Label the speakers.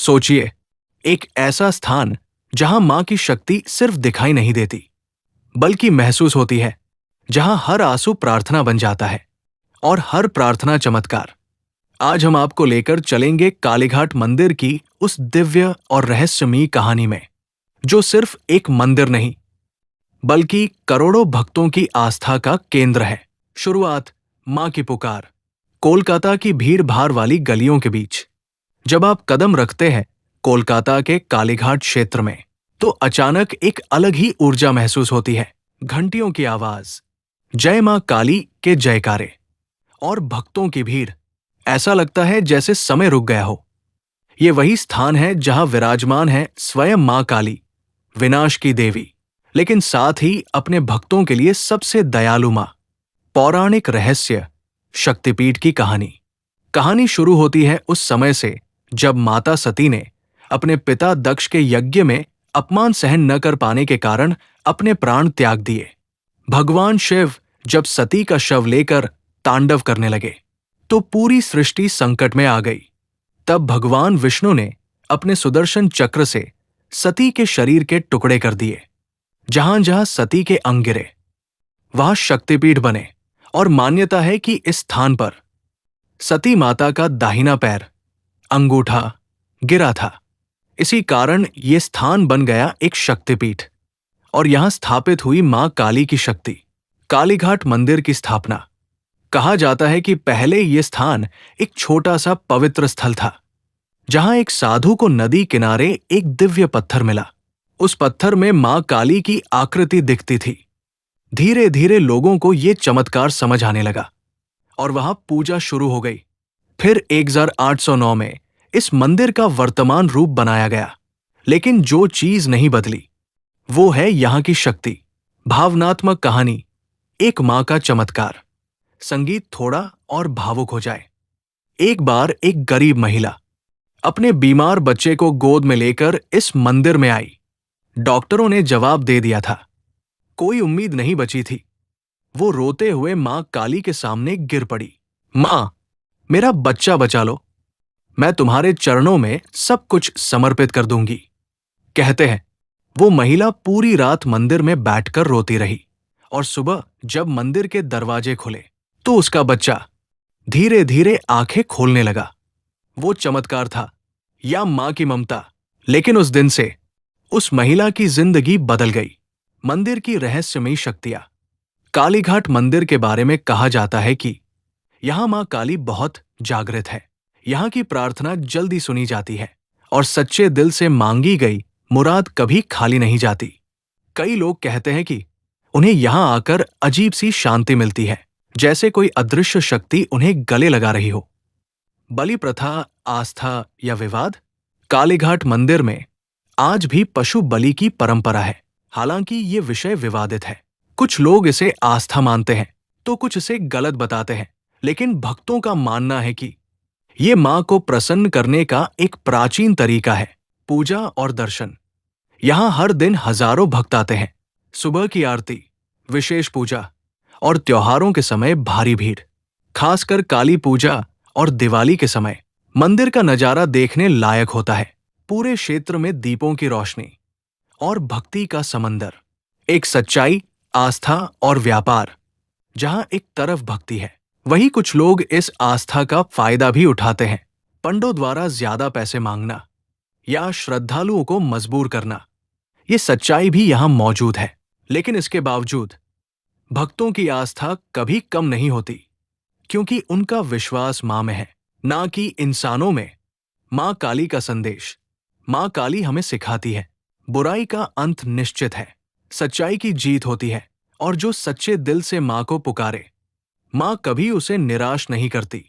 Speaker 1: सोचिए, एक ऐसा स्थान जहां मां की शक्ति सिर्फ दिखाई नहीं देती, बल्कि महसूस होती है, जहां हर आंसू प्रार्थना बन जाता है और हर प्रार्थना चमत्कार। आज हम आपको लेकर चलेंगे कालीघाट मंदिर की उस दिव्य और रहस्यमयी कहानी में, जो सिर्फ एक मंदिर नहीं, बल्कि करोड़ों भक्तों की आस्था का केंद्र है। शुरुआत मां की पुकार। कोलकाता की भीड़ भाड़ वाली गलियों के बीच जब आप कदम रखते हैं कोलकाता के कालीघाट क्षेत्र में, तो अचानक एक अलग ही ऊर्जा महसूस होती है। घंटियों की आवाज, जय मां काली के जयकारे और भक्तों की भीड़। ऐसा लगता है जैसे समय रुक गया हो। ये वही स्थान है जहां विराजमान है स्वयं मां काली, विनाश की देवी, लेकिन साथ ही अपने भक्तों के लिए सबसे दयालु मां। पौराणिक रहस्य, शक्तिपीठ की कहानी। कहानी शुरू होती है उस समय से जब माता सती ने अपने पिता दक्ष के यज्ञ में अपमान सहन न कर पाने के कारण अपने प्राण त्याग दिए। भगवान शिव जब सती का शव लेकर तांडव करने लगे, तो पूरी सृष्टि संकट में आ गई। तब भगवान विष्णु ने अपने सुदर्शन चक्र से सती के शरीर के टुकड़े कर दिए। जहां जहां सती के अंग गिरे, वहां शक्तिपीठ बने और मान्यता है कि इस स्थान पर सती माता का दाहिना पैर, अंगूठा गिरा था। इसी कारण ये स्थान बन गया एक शक्तिपीठ और यहां स्थापित हुई मां काली की शक्ति। कालीघाट मंदिर की स्थापना। कहा जाता है कि पहले यह स्थान एक छोटा सा पवित्र स्थल था, जहां एक साधु को नदी किनारे एक दिव्य पत्थर मिला। उस पत्थर में मां काली की आकृति दिखती थी। धीरे धीरे लोगों को यह चमत्कार समझ आने लगा और वहां पूजा शुरू हो गई। फिर 1809 में इस मंदिर का वर्तमान रूप बनाया गया, लेकिन जो चीज नहीं बदली वो है यहां की शक्ति। भावनात्मक कहानी, एक मां का चमत्कार। संगीत थोड़ा और भावुक हो जाए। एक बार एक गरीब महिला अपने बीमार बच्चे को गोद में लेकर इस मंदिर में आई। डॉक्टरों ने जवाब दे दिया था, कोई उम्मीद नहीं बची थी। वो रोते हुए मां काली के सामने गिर पड़ी। मां, मेरा बच्चा बचा लो, मैं तुम्हारे चरणों में सब कुछ समर्पित कर दूंगी। कहते हैं वो महिला पूरी रात मंदिर में बैठकर रोती रही और सुबह जब मंदिर के दरवाजे खुले तो उसका बच्चा धीरे धीरे आंखें खोलने लगा। वो चमत्कार था या मां की ममता, लेकिन उस दिन से उस महिला की जिंदगी बदल गई। मंदिर की रहस्यमयी शक्तियां। कालीघाट मंदिर के बारे में कहा जाता है कि यहां मां काली बहुत जागृत है। यहां की प्रार्थना जल्दी सुनी जाती है और सच्चे दिल से मांगी गई मुराद कभी खाली नहीं जाती। कई लोग कहते हैं कि उन्हें यहां आकर अजीब सी शांति मिलती है, जैसे कोई अदृश्य शक्ति उन्हें गले लगा रही हो। बलि प्रथा, आस्था या विवाद। कालीघाट मंदिर में आज भी पशु बलि की परंपरा है। हालांकि ये विषय विवादित है। कुछ लोग इसे आस्था मानते हैं तो कुछ इसे गलत बताते हैं, लेकिन भक्तों का मानना है कि ये मां को प्रसन्न करने का एक प्राचीन तरीका है। पूजा और दर्शन। यहां हर दिन हजारों भक्त आते हैं। सुबह की आरती, विशेष पूजा और त्योहारों के समय भारी भीड़। खासकर काली पूजा और दिवाली के समय मंदिर का नजारा देखने लायक होता है। पूरे क्षेत्र में दीपों की रोशनी और भक्ति का समंदर। एक सच्चाई, आस्था और व्यापार। जहां एक तरफ भक्ति है, वहीं कुछ लोग इस आस्था का फायदा भी उठाते हैं। पंडों द्वारा ज्यादा पैसे मांगना या श्रद्धालुओं को मजबूर करना, ये सच्चाई भी यहां मौजूद है। लेकिन इसके बावजूद भक्तों की आस्था कभी कम नहीं होती, क्योंकि उनका विश्वास मां में है, ना कि इंसानों में। मां काली का संदेश। मां काली हमें सिखाती है, बुराई का अंत निश्चित है, सच्चाई की जीत होती है और जो सच्चे दिल से मां को पुकारे, मां कभी उसे निराश नहीं करती।